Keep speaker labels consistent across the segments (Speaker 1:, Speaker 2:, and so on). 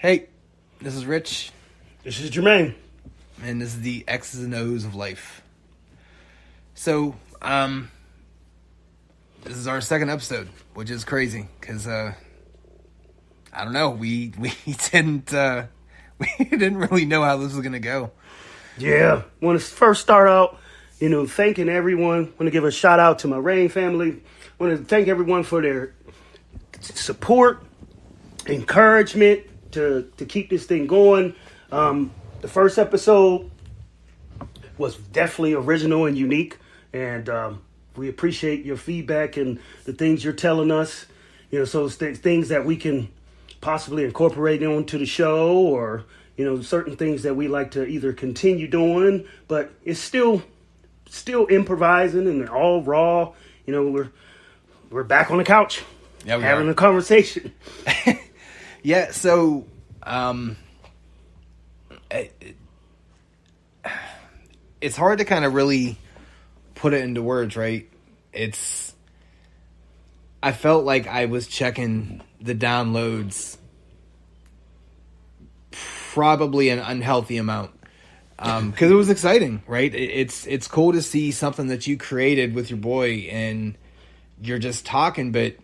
Speaker 1: Hey, this is Rich,
Speaker 2: This is Jermaine.
Speaker 1: and this is the X's and O's of life. So, this is our second episode, which is crazy because I don't know, we didn't we didn't really know how this was gonna go.
Speaker 2: Yeah, want to first start out, thanking everyone. Want to give a shout out to my Rain family. Want to thank everyone for their support, encouragement to keep this thing going. The first episode was definitely original and unique, and we appreciate your feedback and the things you're telling us. So it's things that we can possibly incorporate onto the show, or certain things that we like to either continue doing, but it's still improvising and all raw. We're back on the couch, having a conversation.
Speaker 1: Yeah, so it's hard to kind of really put it into words, right? I felt like I was checking the downloads probably an unhealthy amount, because it was exciting, right? It's cool to see something that you created with your boy and you're just talking, but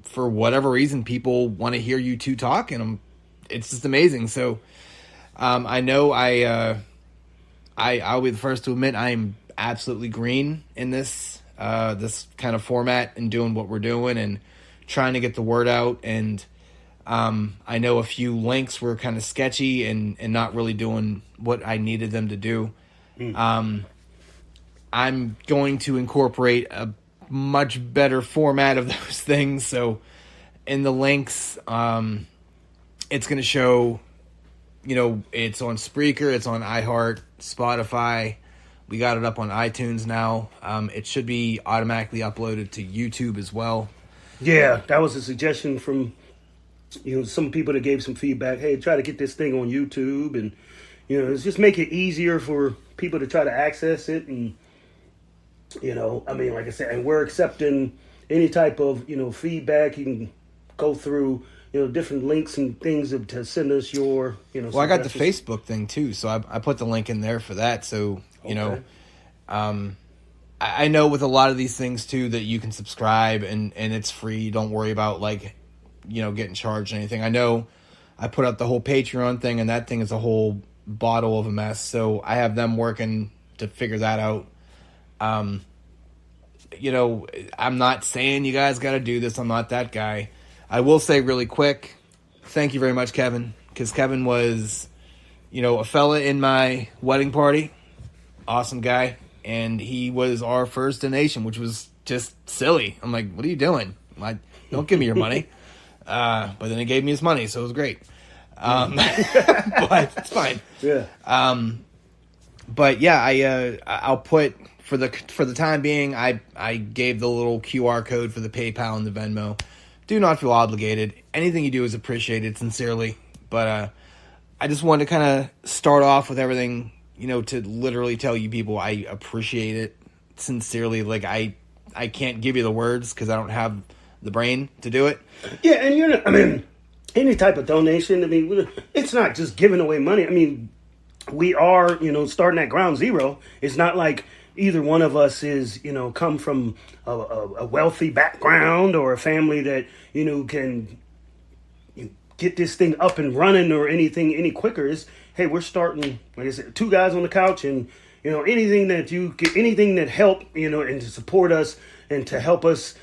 Speaker 1: for whatever reason, people want to hear you two talk, and it's just amazing. So, I know I'll be the first to admit I'm absolutely green in this kind of format and doing what we're doing and trying to get the word out. And I know a few links were kind of sketchy and not really doing what I needed them to do. I'm going to incorporate a much better format of those things. So in the links, it's going to show, it's on Spreaker, it's on iHeart, Spotify. We got it up on iTunes now. It should be automatically uploaded to YouTube as well.
Speaker 2: Yeah, that was a suggestion from some people that gave some feedback. Hey, try to get this thing on YouTube, and it's just make it easier for people to try to access it. And like I said, and we're accepting any type of feedback. You can go through different links and things to send us your
Speaker 1: Well, I got the Facebook thing too, so I put the link in there for that. So okay. I know with a lot of these things too that you can subscribe and it's free. Don't worry about getting charged or anything. I know I put up the whole Patreon thing, and that thing is a whole bottle of a mess. So I have them working to figure that out. I'm not saying you guys got to do this. I'm not that guy. I will say really quick, thank you very much, Kevin, because Kevin was, a fella in my wedding party. Awesome guy. And he was our first donation, which was just silly. I'm like, what are you doing? Don't give me your money. But then he gave me his money, so it was great. But it's fine.
Speaker 2: Yeah.
Speaker 1: But yeah, I'll put for the time being, I gave the little QR code for the PayPal and the Venmo. Do not feel obligated. Anything you do is appreciated, sincerely. But I just wanted to kind of start off with everything, to literally tell you people I appreciate it sincerely. Like I can't give you the words because I don't have the brain to do it.
Speaker 2: Yeah, and any type of donation, it's not just giving away money. We are, starting at ground zero. It's not like either one of us is, come from a wealthy background or a family that, can get this thing up and running or anything any quicker. Is, hey, we're starting, like I said, two guys on the couch, and, anything that you get, anything that help, and to support us and to help us,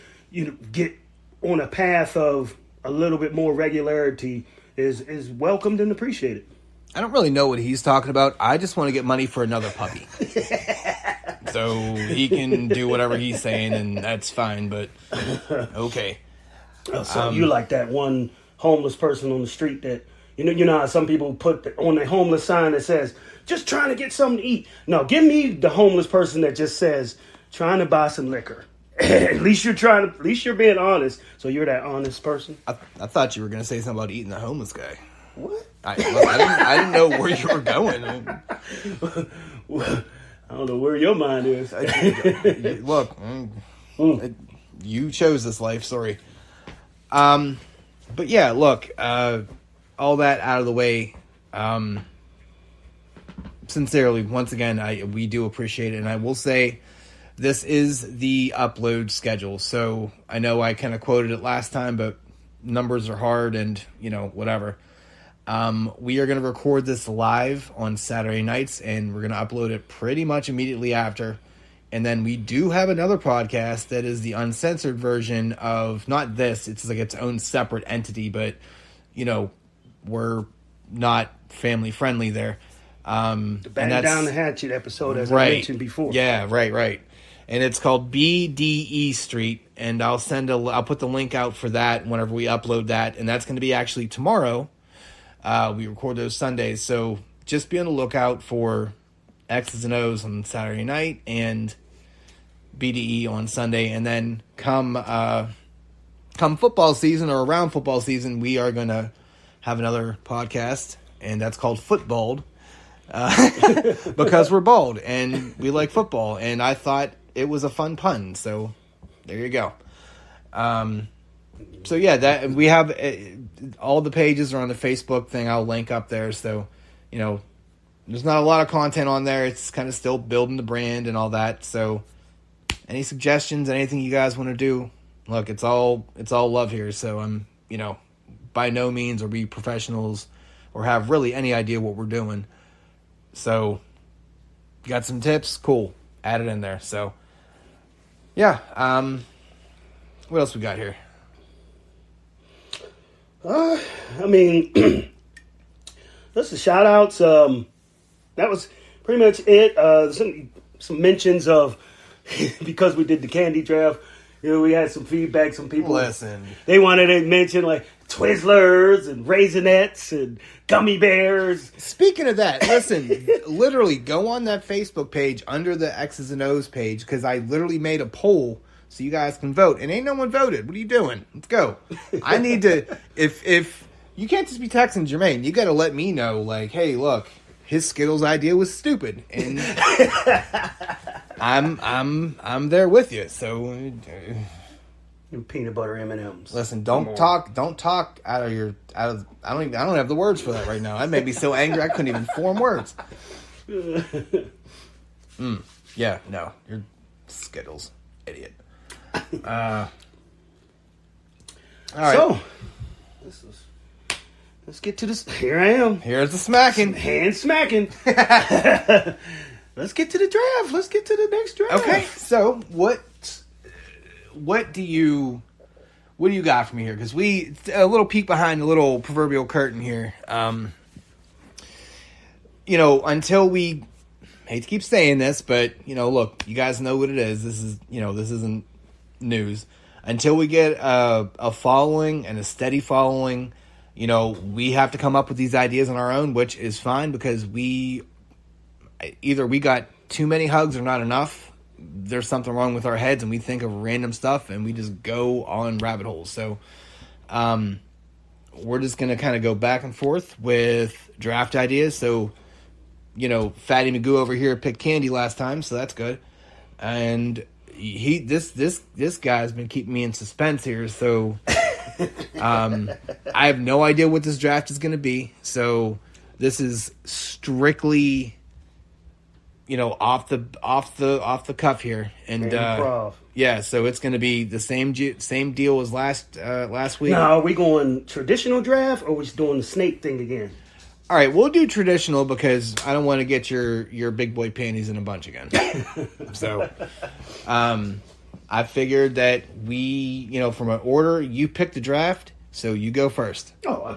Speaker 2: get on a path of a little bit more regularity is welcomed and appreciated.
Speaker 1: I don't really know what he's talking about. I just want to get money for another puppy. So he can do whatever he's saying, and that's fine, but okay.
Speaker 2: So you like that one homeless person on the street that, how some people put on the homeless sign that says, just trying to get something to eat. No, give me the homeless person that just says, trying to buy some liquor. At least you're being honest. So you're that honest person.
Speaker 1: I thought you were going to say something about eating the homeless guy.
Speaker 2: What?
Speaker 1: I didn't know where you were going.
Speaker 2: I don't know where your mind is.
Speaker 1: Look, you chose this life. Sorry. But yeah, look. all that out of the way, sincerely, once again, we do appreciate it. And I will say, this is the upload schedule. So I know I kind of quoted it last time, but numbers are hard and, whatever. We are going to record this live on Saturday nights, and we're going to upload it pretty much immediately after. And then we do have another podcast that is the uncensored version of, not this, it's like its own separate entity, but, we're not family friendly there.
Speaker 2: The Batten Down the Hatchet episode, as I mentioned before.
Speaker 1: Yeah, right. And it's called BDE Street, and I'll put the link out for that whenever we upload that, and that's going to be actually tomorrow. We record those Sundays, so just be on the lookout for X's and O's on Saturday night and BDE on Sunday, and then come football season or around football season, we are going to have another podcast, and that's called Footballed, because we're bald and we like football, and I thought it was a fun pun, so there you go. So yeah, that we have all the pages are on the Facebook thing. I'll link up there, so there's not a lot of content on there. It's kind of still building the brand and all that. So any suggestions, anything you guys want to do, look, it's all love here. So I'm by no means are we professionals or have really any idea what we're doing. So you got some tips, cool, add it in there. So yeah, what else we got here?
Speaker 2: That's the shout outs. That was pretty much it. Some mentions of, because we did the candy draft, we had some feedback. Some people, they wanted to mention like Twizzlers and Raisinets and gummy bears.
Speaker 1: Speaking of that, listen, literally go on that Facebook page under the X's and O's page, because I literally made a poll so you guys can vote, and ain't no one voted. What are you doing? Let's go. I need to, if you can't just be texting Jermaine, you got to let me know, like, hey, look, his Skittles idea was stupid, and I'm there with you. So
Speaker 2: peanut butter M&Ms.
Speaker 1: Listen, don't talk out of I don't have the words for that right now. I made me so angry I couldn't even form words. Yeah, no, you're Skittles, idiot. All right.
Speaker 2: So let's get to this. Here I am.
Speaker 1: Here's the smacking.
Speaker 2: Hand smacking. Let's get to the draft. Let's get to the next draft.
Speaker 1: Okay. So what do you got for me here? Because a little peek behind the little proverbial curtain here. Until we, hate to keep saying this, but look, you guys know what it is. This isn't news. Until we get a following and a steady following, we have to come up with these ideas on our own, which is fine, because either we got too many hugs or not enough. There's something wrong with our heads, and we think of random stuff, and we just go on rabbit holes. So we're just going to kind of go back and forth with draft ideas. So, Fatty Magoo over here picked Candy last time, so that's good. And this guy's been keeping me in suspense here, so I have no idea what this draft is going to be. So this is strictly off the cuff here, and yeah, so it's going to be the same deal as last week.
Speaker 2: Now, are we going traditional draft, or are we just doing the snake thing again?
Speaker 1: All right, we'll do traditional, because I don't want to get your big boy panties in a bunch again. So I figured that we, from an order, you pick the draft, so you go first.
Speaker 2: Oh, I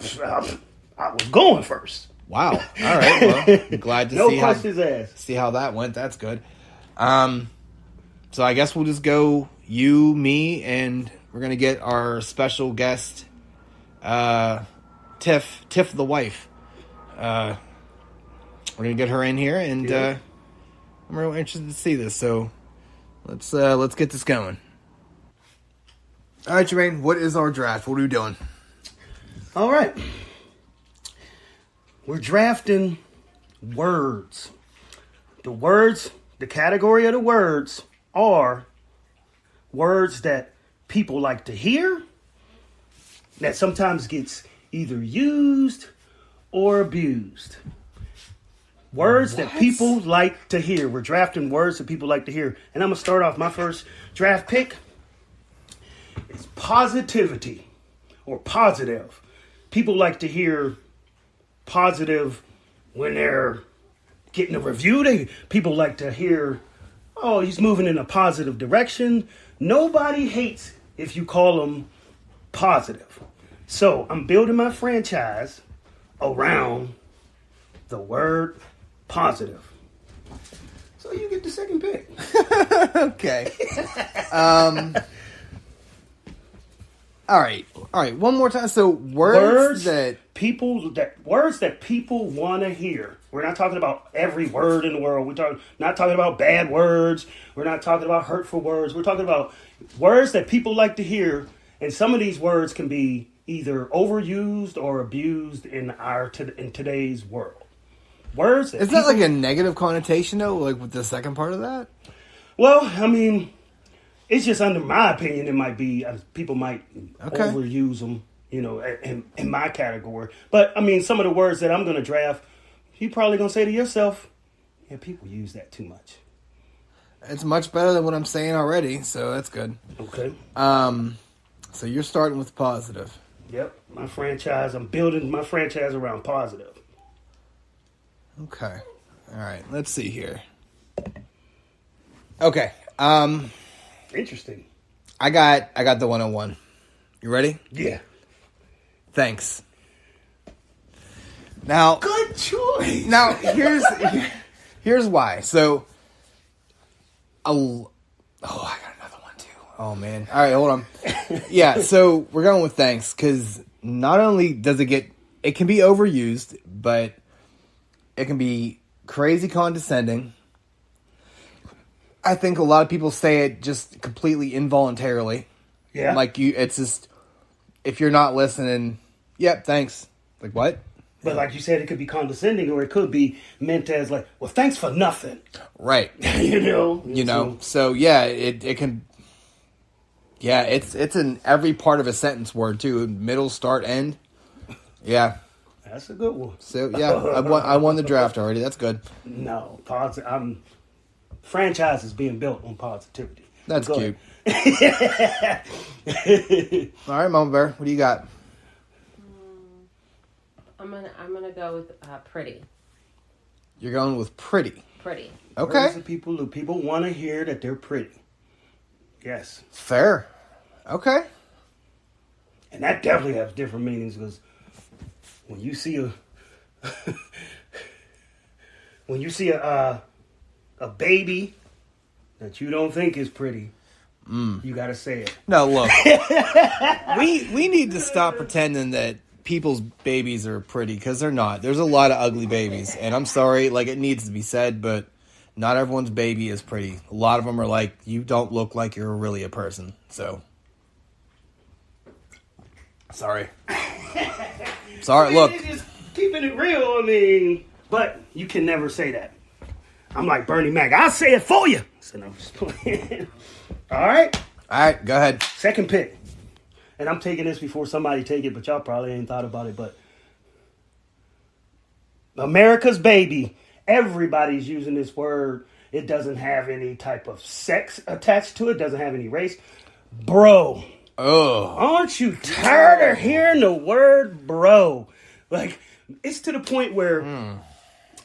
Speaker 2: was going first.
Speaker 1: Wow. All right. Well, I'm glad to
Speaker 2: see
Speaker 1: how that went. That's good. So I guess we'll just go you, me, and we're going to get our special guest, Tiff the wife. We're going to get her in here, and I'm really interested to see this. So let's get this going. All right, Jermaine, what is our draft? What are we doing?
Speaker 2: All right. We're drafting words. The category of the words are words that people like to hear, that sometimes gets either used or abused. Words that people like to hear. We're drafting words that people like to hear. And I'm going to start off my first draft pick. It's positivity or positive. People like to hear positive when they're getting a review. People like to hear, oh, he's moving in a positive direction. Nobody hates if you call them positive. So I'm building my franchise around the word positive. So you get the second pick.
Speaker 1: Okay. All right. One more time. So words that
Speaker 2: people want to hear. We're not talking about every word in the world. Not talking about bad words. We're not talking about hurtful words. We're talking about words that people like to hear. And some of these words can be either overused or abused in today's world. Words that
Speaker 1: is that like a negative connotation though? Like with the second part of that?
Speaker 2: Well, I mean, it's just under my opinion. It might be people might overuse them, in my category. But I mean, some of the words that I'm going to draft, you're probably going to say to yourself, "Yeah, people use that too much."
Speaker 1: It's much better than what I'm saying already, so that's good.
Speaker 2: Okay.
Speaker 1: So you're starting with positive.
Speaker 2: Yep, my franchise. I'm building my franchise around positive.
Speaker 1: Okay. All right. Let's see here. Okay.
Speaker 2: Interesting.
Speaker 1: I got the 101. You ready?
Speaker 2: Yeah.
Speaker 1: Thanks. Now,
Speaker 2: Good choice.
Speaker 1: Now, here's why. So, I got another one too. Oh man. All right, hold on. Yeah. So we're going with thanks because not only does it can be overused, but it can be crazy condescending. I think a lot of people say it just completely involuntarily.
Speaker 2: Yeah.
Speaker 1: Like it's just, if you're not listening, yep, thanks. Like what?
Speaker 2: But like you said, it could be condescending or it could be meant as like, well, thanks for nothing.
Speaker 1: Right.
Speaker 2: You know.
Speaker 1: So yeah, it can. Yeah, it's in every part of a sentence word too. Middle, start, end. Yeah.
Speaker 2: That's a good one.
Speaker 1: So yeah, I won the draft already. That's good.
Speaker 2: No, franchise is being built on positivity.
Speaker 1: That's cute. All right, Mama Bear, what do you got?
Speaker 3: I'm gonna go with pretty.
Speaker 1: You're going with pretty.
Speaker 3: Pretty.
Speaker 1: Okay.
Speaker 2: Words of people want to hear that they're pretty. Yes.
Speaker 1: Fair. Okay.
Speaker 2: And that definitely has different meanings because when you see a baby that you don't think is pretty, you gotta say it.
Speaker 1: No, look. we need to stop pretending that people's babies are pretty because they're not. There's a lot of ugly babies, and I'm sorry, like it needs to be said, but not everyone's baby is pretty. A lot of them are like, you don't look like you're really a person. So, sorry. Sorry. Look,
Speaker 2: Just keeping it real. I mean, but you can never say that. I'm like Bernie Mac. I'll say it for you. So I'm just playing. All right.
Speaker 1: all right, go ahead.
Speaker 2: Second pick. And I'm taking this before somebody take it, but y'all probably ain't thought about it. But America's baby. Everybody's using this word. It doesn't have any type of sex attached to it. Doesn't have any race. Bro.
Speaker 1: Oh,
Speaker 2: Aren't you tired of hearing the word bro? Like, it's to the point where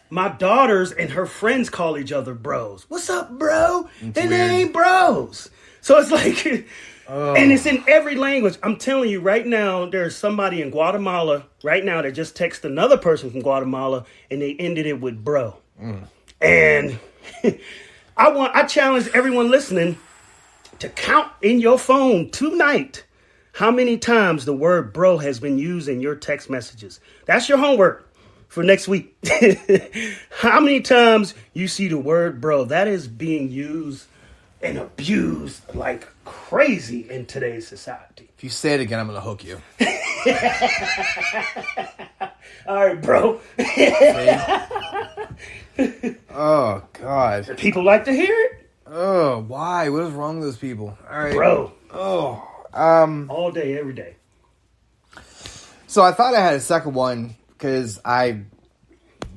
Speaker 2: my daughters and her friends call each other bros. What's up, bro? And they
Speaker 1: weird.
Speaker 2: ain't bros. So it's like, and it's in every language. I'm telling you right now, there's somebody in Guatemala right now that just texted another person from Guatemala and they ended it with bro. And I challenge everyone listening to count in your phone tonight how many times the word bro has been used in your text messages. That's your homework for next week. How many times you see the word bro? That is being used and abused like crazy in today's society.
Speaker 1: if you say it again, I'm gonna hook you.
Speaker 2: All right, bro.
Speaker 1: Oh God.
Speaker 2: People like to hear it.
Speaker 1: Oh, why? What is wrong with those people? All right,
Speaker 2: Bro.
Speaker 1: Oh,
Speaker 2: All day, every day.
Speaker 1: So I thought I had a second one because I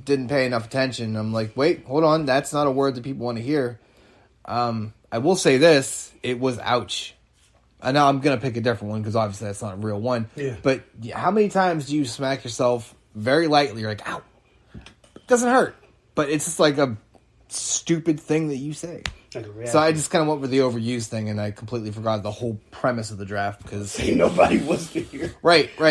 Speaker 1: didn't pay enough attention. I'm like, wait, hold on. That's not a word that people want to hear. I will say this. It was ouch. I know I'm going to pick a different one because obviously that's not a real one.
Speaker 2: Yeah.
Speaker 1: But how many times do you smack yourself very lightly? You're like, ow. It doesn't hurt. But it's just like a stupid thing that you say. So I just kind of went with the overused thing, and I completely forgot the whole premise of the draft because
Speaker 2: Ain't nobody wants to hear.
Speaker 1: Right.
Speaker 2: Do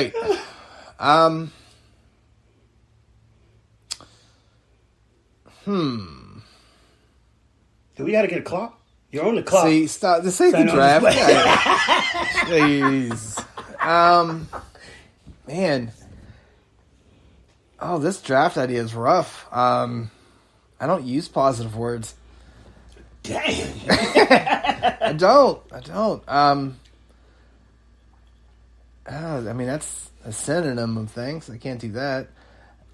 Speaker 2: we got to get a clock? You're on the clock.
Speaker 1: See, stop. This ain't the draft. Jeez. Man. Oh, this draft idea is rough. I don't use positive words.
Speaker 2: Damn.
Speaker 1: I don't. I mean, that's a synonym of things. I can't do that.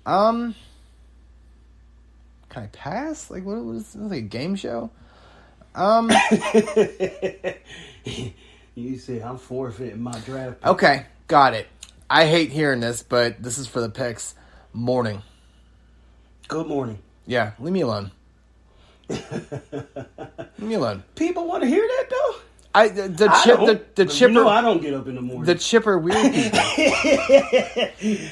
Speaker 1: Can I pass? Like, what is this, like a game show?
Speaker 2: You say I'm forfeiting my draft pick.
Speaker 1: Okay, got it. I hate hearing this, but this is for the picks. Morning.
Speaker 2: Good morning.
Speaker 1: Yeah, leave me alone. Leave me alone.
Speaker 2: People want to hear that though.
Speaker 1: The chipper.
Speaker 2: You know I don't get up in the morning.
Speaker 1: The chipper weird people.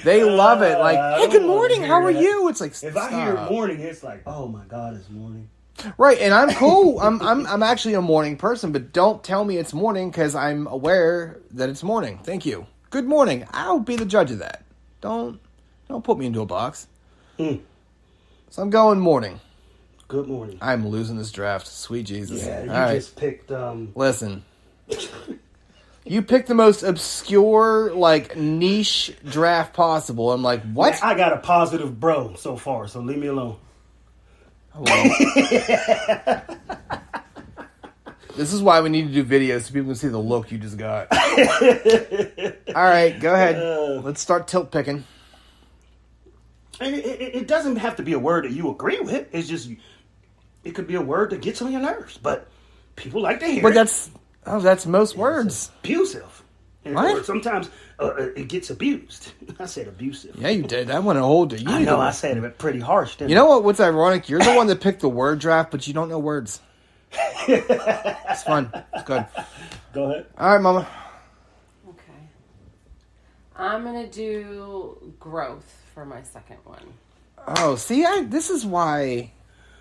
Speaker 1: They love it. Like, hey, good morning. How are you? It's like,
Speaker 2: if I hear morning, it's like, oh my god, it's morning.
Speaker 1: Right, and I'm cool. I'm actually a morning person, but don't tell me it's morning because I'm aware that it's morning. Thank you. Good morning. I'll be the judge of that. Don't put me into a box. So I'm going morning.
Speaker 2: Good morning.
Speaker 1: I'm losing this draft. Sweet Jesus.
Speaker 2: Yeah, you
Speaker 1: All right.
Speaker 2: just picked.
Speaker 1: Listen. You picked the most obscure, like, niche draft possible. I'm like, what?
Speaker 2: I got a positive bro so far, so leave me alone.
Speaker 1: Well, this is why we need to do videos so people can see the look you just got. All right, go ahead. Let's start tilt picking.
Speaker 2: And it doesn't have to be a word that you agree with. It's just, it could be a word that gets on your nerves. But people like to hear
Speaker 1: But
Speaker 2: it.
Speaker 1: that's most words.
Speaker 2: Abusive. And
Speaker 1: What?
Speaker 2: sometimes it gets abused. I said abusive.
Speaker 1: Yeah, you did. That went a whole day.
Speaker 2: I know I said it pretty harsh, didn't
Speaker 1: You know what? What's ironic? You're the one that picked the word draft, but you don't know words. It's fun. It's good.
Speaker 2: Go ahead.
Speaker 1: All right, Mama.
Speaker 3: Okay. I'm gonna do growth for my second one.
Speaker 1: Oh, see, this is why.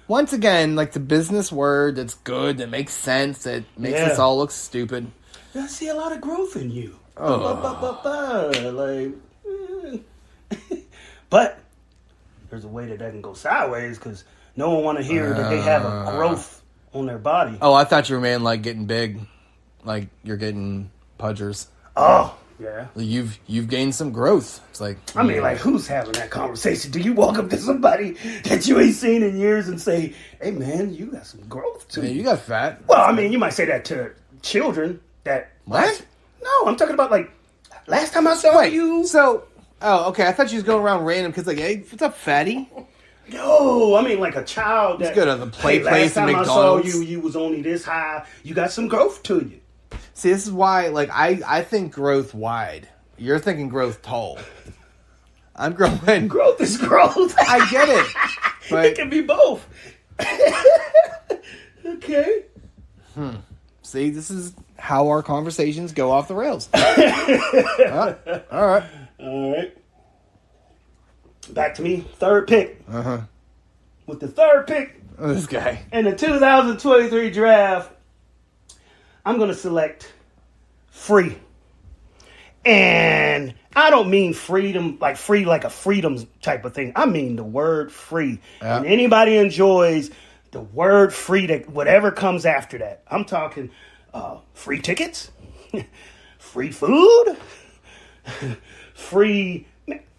Speaker 1: Once again, like the business word that's good, that makes sense, that makes us all look stupid.
Speaker 2: I see a lot of growth in you. But there's a way that can go sideways because no one want to hear that they have a growth on their body.
Speaker 1: Oh, I thought you were man like getting big, like you're getting pudgers.
Speaker 2: Oh, yeah.
Speaker 1: You've gained some growth. It's like,
Speaker 2: I mean, like, who's having that conversation? Do you walk up to somebody that you ain't seen in years and say, "Hey, man, you got some growth to
Speaker 1: man,
Speaker 2: you"?
Speaker 1: you got fat.
Speaker 2: Well, I mean, you might say that to children. That
Speaker 1: What?
Speaker 2: No, I'm talking about like last time I saw you.
Speaker 1: So, okay. I thought you was going around random because like, hey, what's up, fatty?
Speaker 2: No, I mean like a child that
Speaker 1: good at the play
Speaker 2: last
Speaker 1: place
Speaker 2: time
Speaker 1: at
Speaker 2: I saw
Speaker 1: McDonald's.
Speaker 2: you was only this high. You got some growth to you.
Speaker 1: See, this is why, like, I think growth wide. You're thinking growth tall. I'm growing.
Speaker 2: Growth is growth.
Speaker 1: I get it, but
Speaker 2: It can be both. Okay.
Speaker 1: see, this is how our conversations go off the rails. All right.
Speaker 2: All right. Back to me. Third pick.
Speaker 1: Uh-huh.
Speaker 2: With the third pick
Speaker 1: Oh, this guy.
Speaker 2: in the 2023 draft, I'm going to select free. And I don't mean freedom, like free, like a freedom type of thing. I mean the word free.
Speaker 1: Yeah.
Speaker 2: And anybody enjoys the word free, that whatever comes after that. I'm talking free tickets, free food, free.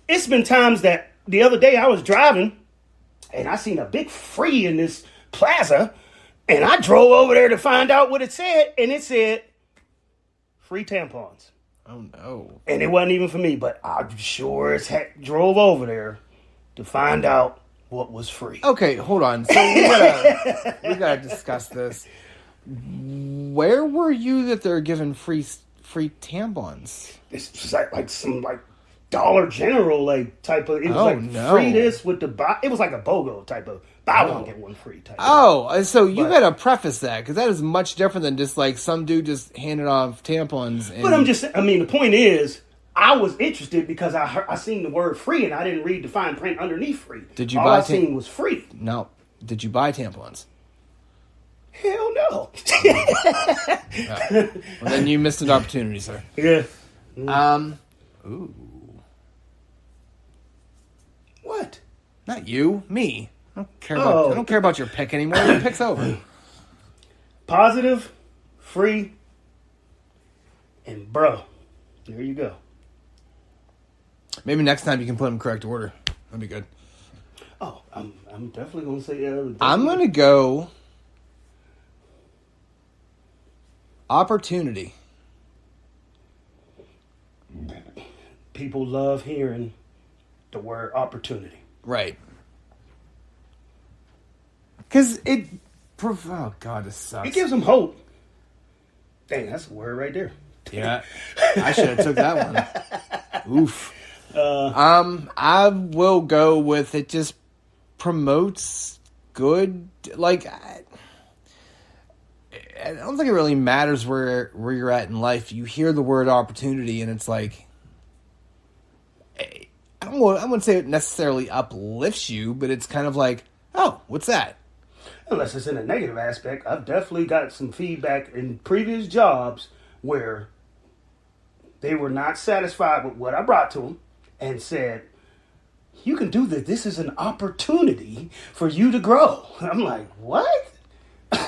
Speaker 2: It's been times that the other day I was driving and I seen a big free in this plaza, and I drove over there to find out what it said, and it said free tampons.
Speaker 1: Oh no.
Speaker 2: And it wasn't even for me, but I sure as heck drove over there to find out what was free.
Speaker 1: Okay, hold on. So we gotta discuss this. Where were you that they're giving free tampons?
Speaker 2: It's like some Dollar General like type of. It was
Speaker 1: Oh,
Speaker 2: like
Speaker 1: no.
Speaker 2: free this with the buy. It was like a BOGO type of buy one get one free type.
Speaker 1: Oh, so you
Speaker 2: But-
Speaker 1: got to preface that because that is much different than just like some dude just handed off tampons. And,
Speaker 2: But I mean, the point is, I was interested because I seen the word free and I didn't read the fine print underneath free.
Speaker 1: Did you
Speaker 2: All
Speaker 1: buy
Speaker 2: I seen was free.
Speaker 1: no, did you buy tampons?
Speaker 2: Hell no.
Speaker 1: Well, then you missed an opportunity, sir.
Speaker 2: Yeah.
Speaker 1: Ooh,
Speaker 2: What?
Speaker 1: not you, me. I don't care
Speaker 2: Oh.
Speaker 1: about. I don't care about your pick anymore. Your pick's over.
Speaker 2: Positive, free, and bro. There you go.
Speaker 1: Maybe next time you can put them in correct order. That'd be good.
Speaker 2: Oh, I'm definitely gonna say
Speaker 1: I'm gonna go opportunity.
Speaker 2: People love hearing the word opportunity.
Speaker 1: Right. Because it. Oh God, this sucks.
Speaker 2: It gives them hope. Dang, that's a word right there.
Speaker 1: Yeah, I should have took that one. Oof. I will go with it. Just promotes good. Like, I don't think it really matters where you're at in life. You hear the word opportunity, and it's like, I wouldn't say it necessarily uplifts you, but it's kind of like, oh, what's that?
Speaker 2: Unless it's in a negative aspect, I've definitely got some feedback in previous jobs where they were not satisfied with what I brought to them and said, you can do this. This is an opportunity for you to grow. I'm like, what?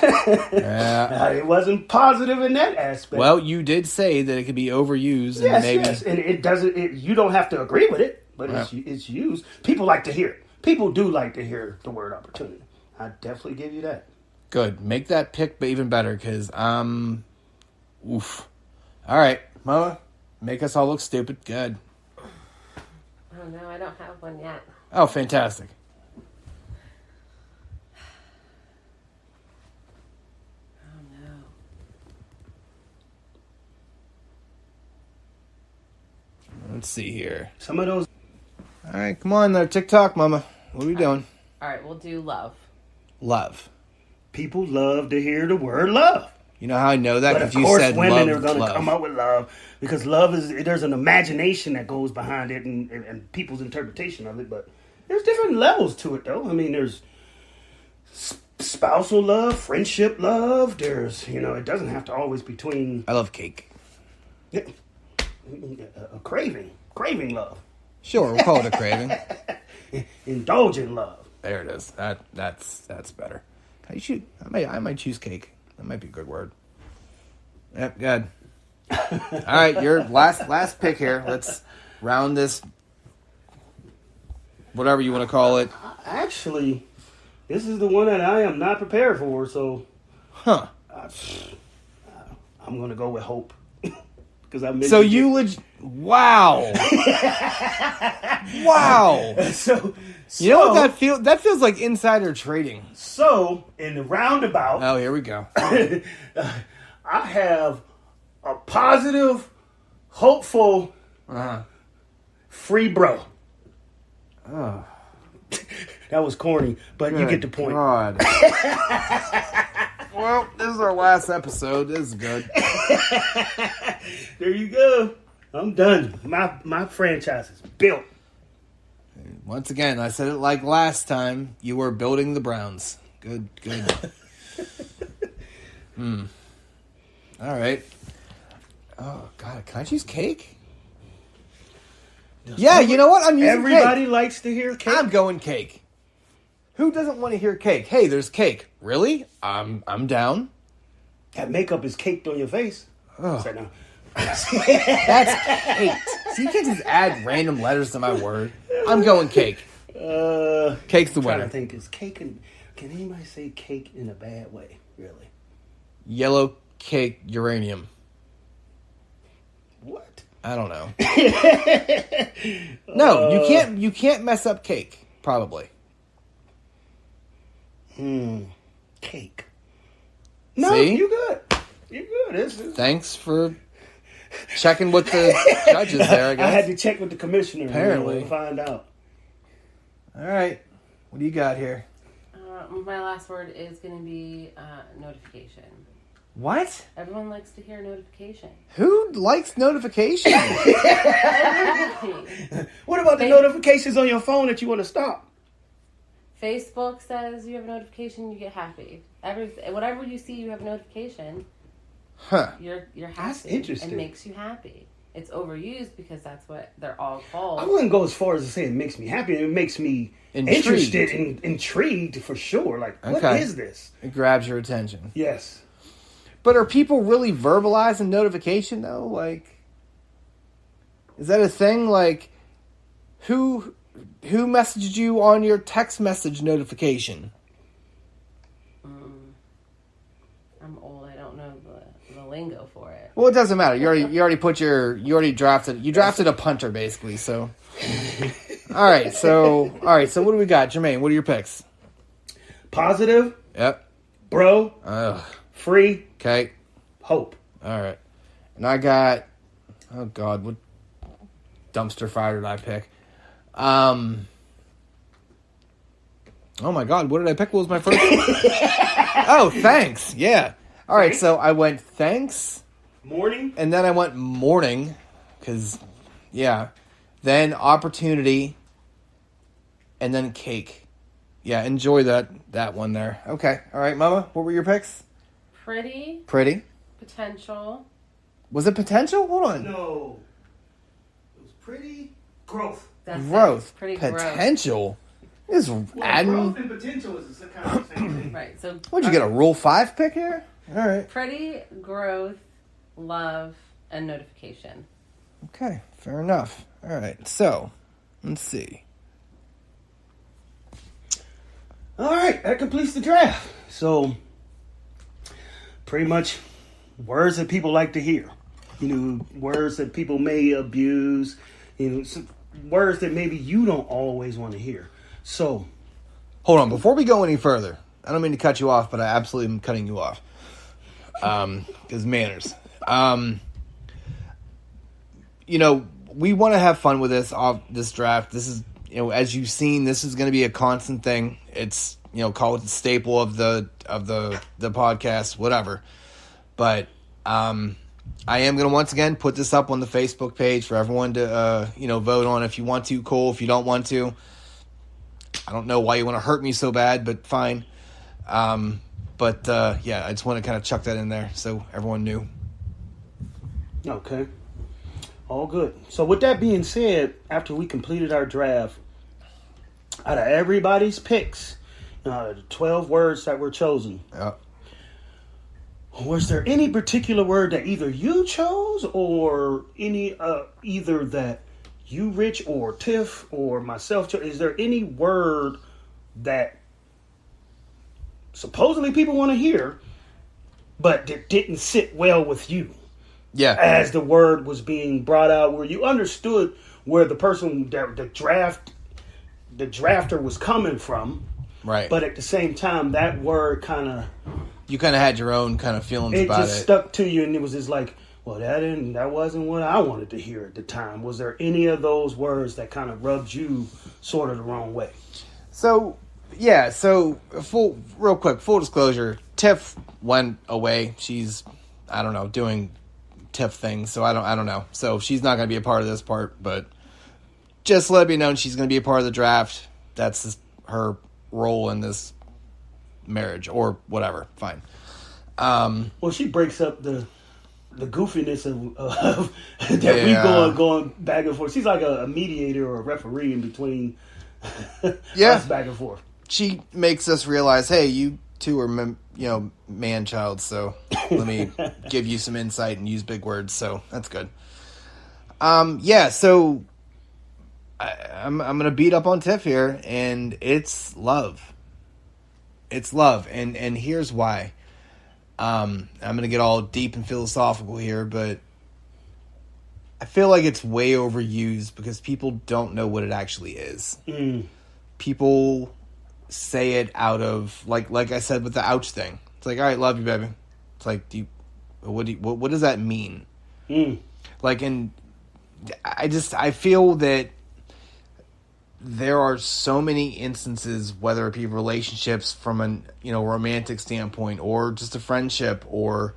Speaker 1: Yeah.
Speaker 2: It wasn't positive in that aspect.
Speaker 1: Well, you did say that it could be overused, and
Speaker 2: yes,
Speaker 1: maybe
Speaker 2: yes. And it doesn't, you don't have to agree with it, but it's used. People like to hear it. People do like to hear the word opportunity. I definitely give you that.
Speaker 1: good. Make that pick, but even better, because oof. All right, Mama, make us all look stupid. Good.
Speaker 3: Oh no, I don't have one yet.
Speaker 1: Oh, fantastic.
Speaker 3: Oh no.
Speaker 1: Let's see here.
Speaker 2: Some of those.
Speaker 1: All right, come on there, TikTok, Mama. What are we doing?
Speaker 3: All right, we'll do love.
Speaker 1: Love.
Speaker 2: People love to hear the word love.
Speaker 1: You know how I know that?
Speaker 2: But
Speaker 1: Because
Speaker 2: of
Speaker 1: you
Speaker 2: course,
Speaker 1: said
Speaker 2: women
Speaker 1: love.
Speaker 2: are going to
Speaker 1: love.
Speaker 2: come up with love because love is, there's an imagination that goes behind it and people's interpretation of it. But there's different levels to it, though. I mean, there's spousal love, friendship love. There's, it doesn't have to always be between
Speaker 1: I love cake.
Speaker 2: a craving love,
Speaker 1: Sure, we'll call it a craving.
Speaker 2: indulgent love.
Speaker 1: There it is. That's better. I might choose cake. That might be a good word. Yep, good. All right, your last pick here. Let's round this, whatever you want to call it.
Speaker 2: Actually, this is the one that I am not prepared for, so
Speaker 1: Huh.
Speaker 2: I'm going to go with hope. Because I
Speaker 1: So you wow. Wow.
Speaker 2: So
Speaker 1: You know what that feels like insider trading.
Speaker 2: So in the roundabout,
Speaker 1: Oh, here we go.
Speaker 2: I have a positive, hopeful, free bro.
Speaker 1: Oh,
Speaker 2: That was corny, but you get the point.
Speaker 1: God. Well, this is our last episode. This is good.
Speaker 2: There you go. I'm done. My franchise is built.
Speaker 1: Once again, I said it like last time. You were building the Browns. Good. All right. Oh, God. Can I choose cake? Yeah, you know what? I'm using
Speaker 2: Everybody
Speaker 1: cake.
Speaker 2: likes to hear cake.
Speaker 1: I'm going cake. Who doesn't want to hear cake? Hey, there's cake. Really? I'm down.
Speaker 2: That makeup is caked on your face.
Speaker 1: Oh.
Speaker 2: Right now.
Speaker 1: That's cake. So you can't just add random letters to my word. I'm going cake. Cake's the
Speaker 2: I'm trying
Speaker 1: winner.
Speaker 2: to think, is cake can anybody say cake in a bad way? Really?
Speaker 1: Yellow cake uranium.
Speaker 2: What?
Speaker 1: I don't know. No, you can't mess up cake, probably.
Speaker 2: Cake. No,
Speaker 1: See?
Speaker 2: you good. You good.
Speaker 1: Thanks for checking with the judges there, I guess.
Speaker 2: I had to check with the commissioner.
Speaker 1: Apparently.
Speaker 2: To find out.
Speaker 1: All right. What do you got here?
Speaker 3: My last word is going to be notification.
Speaker 1: What?
Speaker 3: Everyone likes to hear notification.
Speaker 1: Who likes notifications?
Speaker 2: What about the notifications on your phone that you want to stop?
Speaker 3: Facebook says you have a notification, you get happy. Whatever you see, you have a notification.
Speaker 1: Huh.
Speaker 3: You're happy.
Speaker 2: That's interesting.
Speaker 3: It makes you happy. It's overused because that's what they're all called.
Speaker 2: I wouldn't go as far as to say it makes me happy. It makes me interested and intrigued for sure. Like, what is this?
Speaker 1: It grabs your attention.
Speaker 2: Yes.
Speaker 1: But are people really verbalizing notification, though? Like, is that a thing? Like, who messaged you on your text message notification?
Speaker 3: I'm old. I don't know the lingo for it.
Speaker 1: Well, it doesn't matter. You already drafted a punter, basically, so. All right, so what do we got? Jermaine, what are your picks?
Speaker 2: Positive.
Speaker 1: Yep.
Speaker 2: Bro.
Speaker 1: Ugh.
Speaker 2: Free.
Speaker 1: Okay.
Speaker 2: Hope.
Speaker 1: All right. And I got, oh God, what dumpster fire did I pick? Oh my God, what did I pick? What was my first one? Oh, thanks. Yeah. All right, so I went thanks.
Speaker 2: Morning.
Speaker 1: And then I went morning, because, yeah. Then opportunity, and then cake. Yeah, enjoy that one there. Okay. All right, Mama, what were your picks?
Speaker 3: Pretty. Potential.
Speaker 1: Was it potential? Hold on.
Speaker 2: No. It was pretty. Growth.
Speaker 3: That's
Speaker 1: Growth.
Speaker 3: It. Pretty
Speaker 1: potential. Is adding.
Speaker 2: Growth and potential is kind of the same thing.
Speaker 3: Right. So.
Speaker 1: What'd you get, a Rule 5 pick here? All right.
Speaker 3: Pretty, growth, love, and notification.
Speaker 1: Okay, fair enough. All right, so let's see.
Speaker 2: All right, that completes the draft. So, pretty much words that people like to hear. You know, words that people may abuse. You know, some words that maybe you don't always want to hear. So,
Speaker 1: Hold on, before we go any further, I don't mean to cut you off, but I absolutely am cutting you off. Because manners. You know, we want to have fun with this draft. This is, you know, as you've seen, this is going to be a constant thing. It's, you know, call it the staple of the podcast, whatever. But I am going to once again put this up on the Facebook page for everyone to vote on. If you want to, cool. If you don't want to, I don't know why you want to hurt me so bad, but fine. But yeah, I just want to kind of chuck that in there so everyone knew.
Speaker 2: okay. All good. So with that being said, after we completed our draft, out of everybody's picks, the 12 words that were chosen, was there any particular word that either you chose or any either that you, Rich, or Tiff, or myself chose? Is there any word that supposedly people want to hear, but that didn't sit well with you?
Speaker 1: Yeah.
Speaker 2: As the word was being brought out, where you understood where the person that the drafter was coming from,
Speaker 1: Right.
Speaker 2: but at the same time, that word
Speaker 1: You kind of had your own kind of feelings
Speaker 2: it
Speaker 1: about
Speaker 2: just stuck to you, and it was just like, well, that wasn't what I wanted to hear at the time. Was there any of those words that kind of rubbed you sort of the wrong way?
Speaker 1: So, yeah, real quick, full disclosure, Tiff went away. She's, I don't know, doing Tiff things, so I don't know. So she's not going to be a part of this part, but just let it be known she's going to be a part of the draft. That's her role in this marriage or whatever. Fine.
Speaker 2: Well, she breaks up the goofiness of that we going back and forth. She's like a mediator or a referee in between us back and forth.
Speaker 1: She makes us realize, hey, you two are, man-child, so let me give you some insight and use big words, so that's good. So I'm going to beat up on Tiff here, and it's love. It's love, and here's why. I'm going to get all deep and philosophical here, but I feel like it's way overused because people don't know what it actually is. People say it out of, like I said with the ouch thing. It's like, all right, love you, baby. It's like, what does that mean? Like, and I feel that there are so many instances, whether it be relationships from an, romantic standpoint or just a friendship or,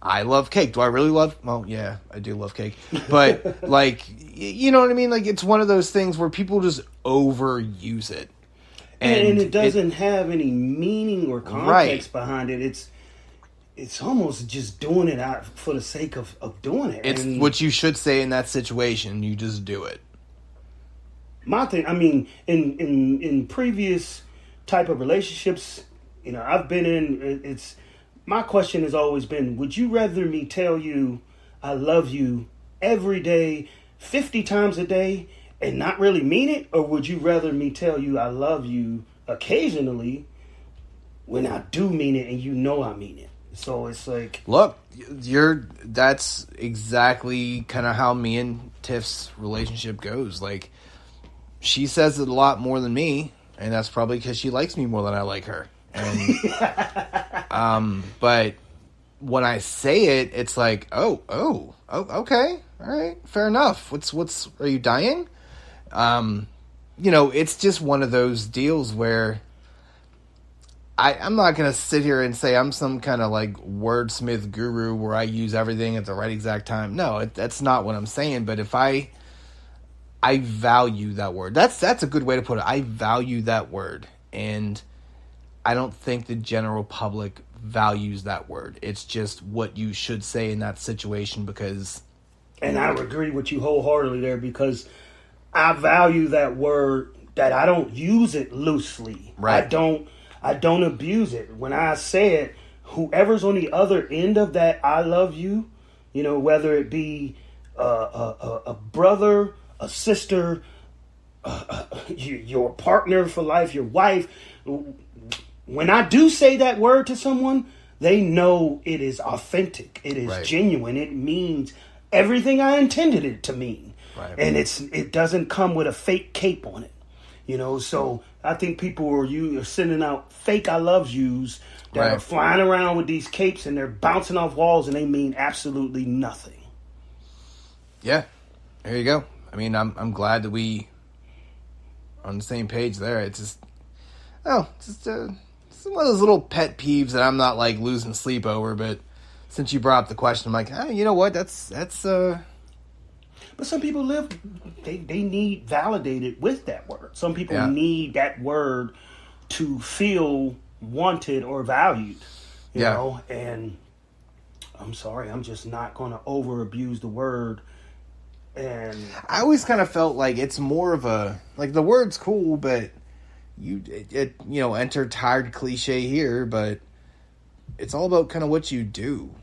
Speaker 1: I love cake. Do I really love? Well, yeah, I do love cake. But like, you know what I mean? Like, it's one of those things where people just overuse it.
Speaker 2: And it doesn't have any meaning or context behind it. It's almost just doing it out for the sake of doing it.
Speaker 1: It's what you should say in that situation. You just do it.
Speaker 2: My thing, I mean, in previous type of relationships, I've been in, my question has always been, would you rather me tell you I love you every day, 50 times a day, and not really mean it? Or would you rather me tell you I love you occasionally when I do mean it and I mean it? So it's like,
Speaker 1: look, that's exactly kind of how me and Tiff's relationship goes. Like, she says it a lot more than me, and that's probably because she likes me more than I like her. And but when I say it, it's like, oh, okay, all right, fair enough. What's are you dying? It's just one of those deals where I'm not going to sit here and say I'm some kind of like wordsmith guru where I use everything at the right exact time. No, that's not what I'm saying. But if I value that word. That's a good way to put it. I value that word. And I don't think the general public values that word. It's just what you should say in that situation because...
Speaker 2: And I agree with you wholeheartedly there because I value that word, that I don't use it loosely.
Speaker 1: Right.
Speaker 2: I don't abuse it. When I say it, whoever's on the other end of that I love you, whether it be a brother, a sister, your partner for life, your wife, when I do say that word to someone, they know it is authentic. It is genuine. It means everything I intended it to mean.
Speaker 1: Right.
Speaker 2: And it doesn't come with a fake cape on it. So I think people are sending out fake I love yous that are flying around with these capes and they're bouncing off walls and they mean absolutely nothing.
Speaker 1: Yeah. There you go. I mean, I'm glad that we are on the same page there. It's just some of those little pet peeves that I'm not like losing sleep over. But since you brought up the question, I'm like, you know what? That's.
Speaker 2: But some people they need validated with that word. Some people need that word to feel wanted or valued. You know, and I'm sorry, I'm just not going to over abuse the word. And
Speaker 1: I always kind of felt like it's more of a, like, the word's cool, but enter tired cliche here, but it's all about kind of what you do.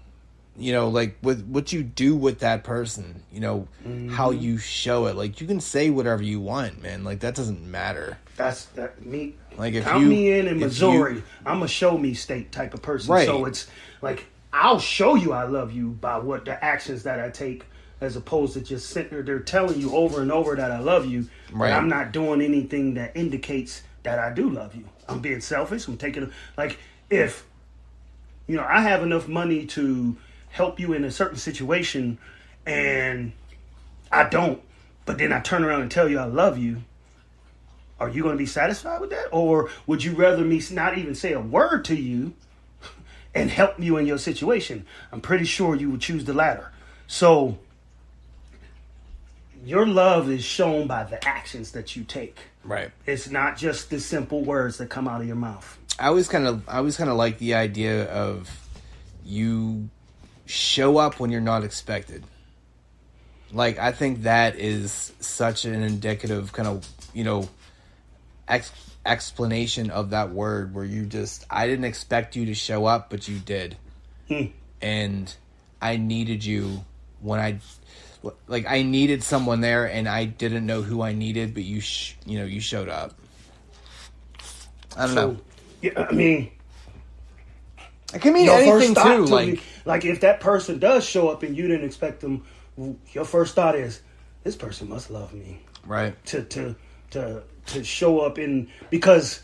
Speaker 1: Like with what you do with that person, how you show it. Like, you can say whatever you want, man. Like, that doesn't matter.
Speaker 2: That's me.
Speaker 1: Like, if
Speaker 2: count me in Missouri, I'm a show me state type of person. Right. So it's like, I'll show you I love you by what the actions that I take, as opposed to just sitting there telling you over and over that I love you. Right. But I'm not doing anything that indicates that I do love you. I'm being selfish. I'm taking, like, if, I have enough money to help you in a certain situation and I don't, but then I turn around and tell you I love you, are you going to be satisfied with that? Or would you rather me not even say a word to you and help you in your situation? I'm pretty sure you would choose the latter. So your love is shown by the actions that you take.
Speaker 1: Right.
Speaker 2: It's not just the simple words that come out of your mouth.
Speaker 1: I always kind of like the idea of you show up when you're not expected. Like, I think that is such an indicative kind of, explanation of that word where you just, I didn't expect you to show up, but you did. And I needed you when I needed someone there and I didn't know who I needed, but you showed up. I don't know.
Speaker 2: Yeah, I mean,
Speaker 1: it can mean anything too.
Speaker 2: Like if that person does show up and you didn't expect them, your first thought is, this person must love me.
Speaker 1: Right.
Speaker 2: To show up because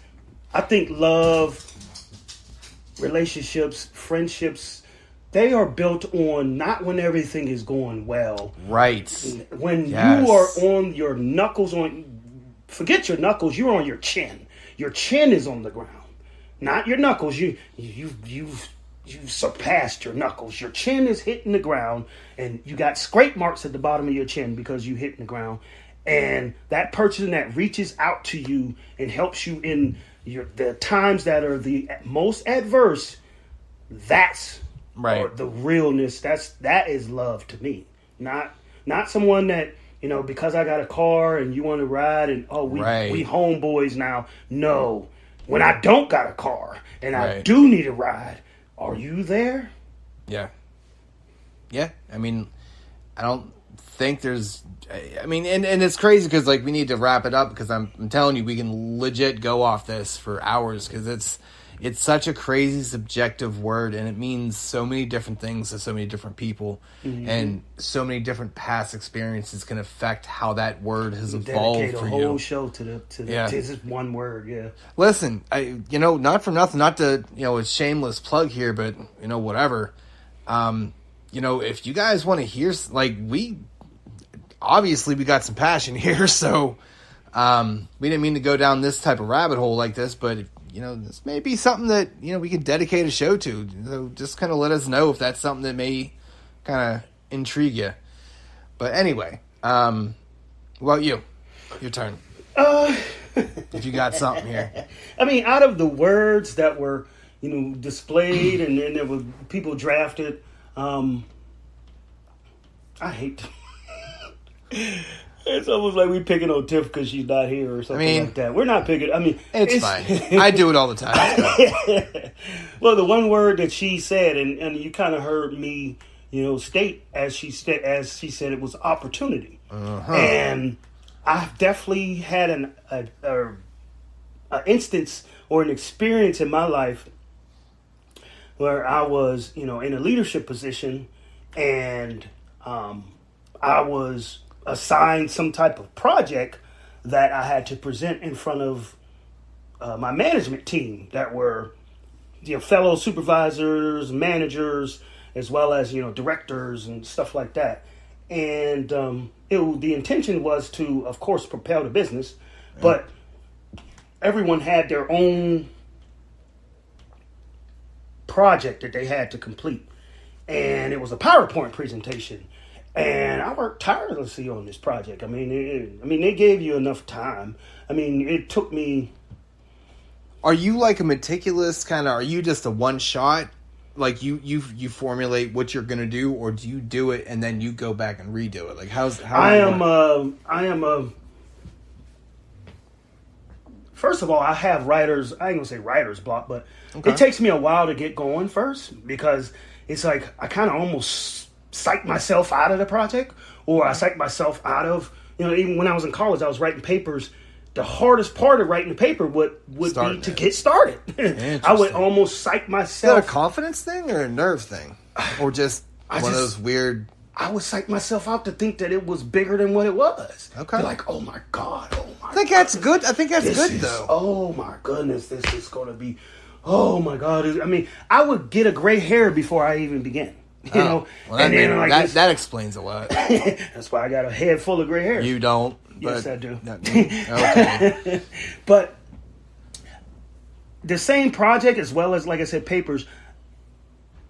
Speaker 2: I think love, relationships, friendships, they are built on not when everything is going well.
Speaker 1: Right.
Speaker 2: When
Speaker 1: Yes.
Speaker 2: you are on your knuckles, forget your knuckles, you're on your chin. Your chin is on the ground, not your knuckles. You've surpassed your knuckles. Your chin is hitting the ground, and you got scrape marks at the bottom of your chin because you hitting the ground. And that person that reaches out to you and helps you in the times that are the most adverse, that's
Speaker 1: Right.
Speaker 2: the realness. That is love to me. Not someone that, because I got a car and you want to ride and we homeboys now. No. When I don't got a car and I do need a ride, are you there?
Speaker 1: Yeah. Yeah. I mean, I don't think there's, I mean, and it's crazy because like we need to wrap it up because I'm telling you, we can legit go off this for hours because it's such a crazy subjective word and it means so many different things to so many different people, and so many different past experiences can affect how that word has evolved
Speaker 2: Dedicate
Speaker 1: for
Speaker 2: a
Speaker 1: you.
Speaker 2: whole show to this one word. Yeah.
Speaker 1: Listen, not for nothing, not to, a shameless plug here, but whatever. If you guys want to hear, like, we got some passion here, so we didn't mean to go down this type of rabbit hole like this, but this may be something that we can dedicate a show to. So just kind of let us know if that's something that may kind of intrigue you. But anyway, well, your turn. If you got something here.
Speaker 2: I mean, out of the words that were, displayed and then there were people drafted, I hate it's almost like we picking on Tiff because she's not here or something like that. We're not picking. I mean,
Speaker 1: it's fine. I do it all the time.
Speaker 2: Well, the one word that she said, and you kind of heard me, state as she said it was opportunity, and I've definitely had an instance or an experience in my life where I was, in a leadership position, and I was assigned some type of project that I had to present in front of my management team that were fellow supervisors, managers, as well as directors and stuff like that. And the intention was to, of course, propel the business, but everyone had their own project that they had to complete, and it was a PowerPoint presentation. And I worked tirelessly on this project. I mean, they gave you enough time. I mean, it took me.
Speaker 1: Are you like a meticulous kind of? Are you just a one shot? Like you formulate what you're gonna do, or do you do it and then you go back and redo it? Like how? I
Speaker 2: am a. First of all, I have writers. I ain't gonna say writer's block, but it takes me a while to get going first because it's like I kind of almost psych myself out of the project, or I psych myself out of, even when I was in college, I was writing papers. The hardest part of writing the paper would be to get started. I would almost psych myself.
Speaker 1: Is that a confidence thing or a nerve thing? Or just one of those weird...
Speaker 2: I would psych myself out to think that it was bigger than what it was.
Speaker 1: Okay.
Speaker 2: Be like, oh my God,
Speaker 1: I think that's good. I think that's good, though.
Speaker 2: Oh my goodness, this is going to be... Oh my God. I mean, I would get a gray hair before I even began.
Speaker 1: Well, that explains a lot.
Speaker 2: That's why I got a head full of gray hair.
Speaker 1: You don't.
Speaker 2: Yes, I do.
Speaker 1: Okay.
Speaker 2: But the same project, as well as, like I said, papers,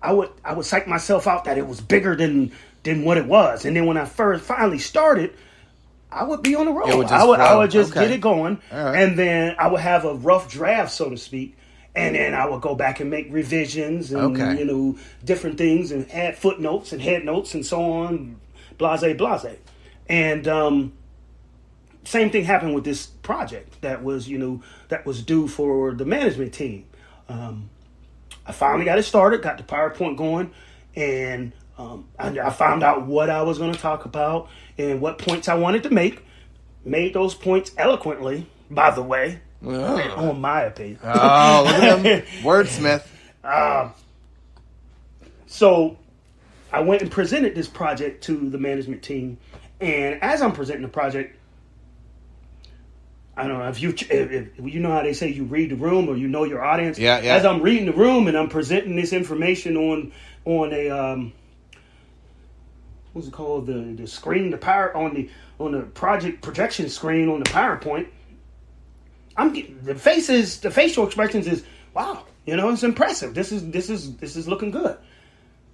Speaker 2: I would psych myself out that it was bigger than what it was, and then when I finally started, I would be on the road. I would just get it going, and then I would have a rough draft, so to speak. And then I would go back and make revisions and, different things and add footnotes and head notes and so on, blase. And same thing happened with this project that was due for the management team. I finally got it started, got the PowerPoint going, and I found out what I was going to talk about and what points I wanted to make. Made those points eloquently, by the way. On my opinion.
Speaker 1: Oh, look at him. Wordsmith.
Speaker 2: So I went and presented this project to the management team. And as I'm presenting the project, I don't know if you know how they say you read the room or you know your audience.
Speaker 1: Yeah.
Speaker 2: As I'm reading the room and I'm presenting this information on on a what's it called, the screen, the power on the project projection screen on the PowerPoint. I'm getting the facial expressions is wow, it's impressive. This is looking good.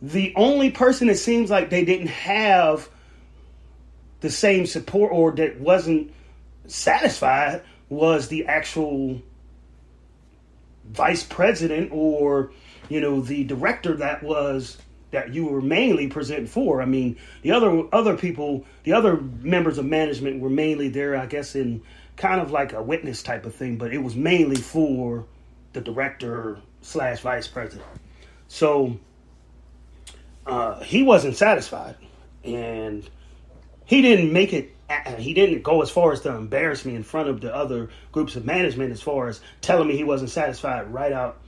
Speaker 2: The only person it seems like they didn't have the same support or that wasn't satisfied was the actual vice president or the director that you were mainly presenting for. I mean, the other people, the other members of management were mainly there, I guess, in kind of like a witness type of thing, but it was mainly for the director / vice president. So he wasn't satisfied, and he didn't go as far as to embarrass me in front of the other groups of management as far as telling me he wasn't satisfied right out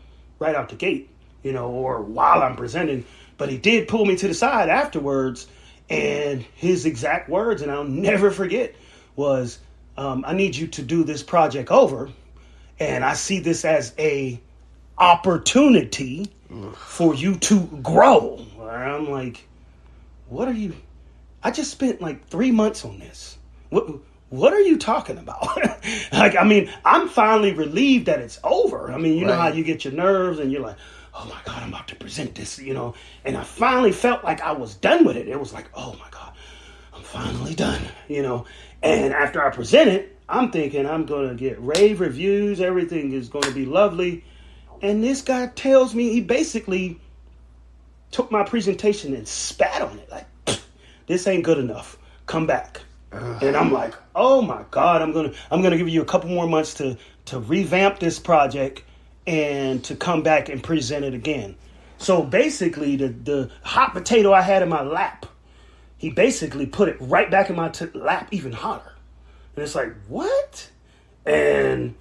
Speaker 2: the gate, or while I'm presenting. But he did pull me to the side afterwards, and his exact words, and I'll never forget, was, I need you to do this project over, and I see this as a opportunity for you to grow. I'm like, what are you... I just spent like 3 months on this. What are you talking about? I'm finally relieved that it's over. I mean, you know how you get your nerves and you're like, oh my God, I'm about to present this, and I finally felt like I was done with it. It was like, oh my God, I'm finally done, and after I presented, I'm thinking I'm going to get rave reviews. Everything is going to be lovely. And this guy tells me he basically took my presentation and spat on it. Like, this ain't good enough. Come back. And I'm like, oh my God, I'm gonna give you a couple more months to revamp this project and to come back and present it again. So basically, the hot potato I had in my lap, he basically put it right back in my lap, even hotter. And it's like, what? And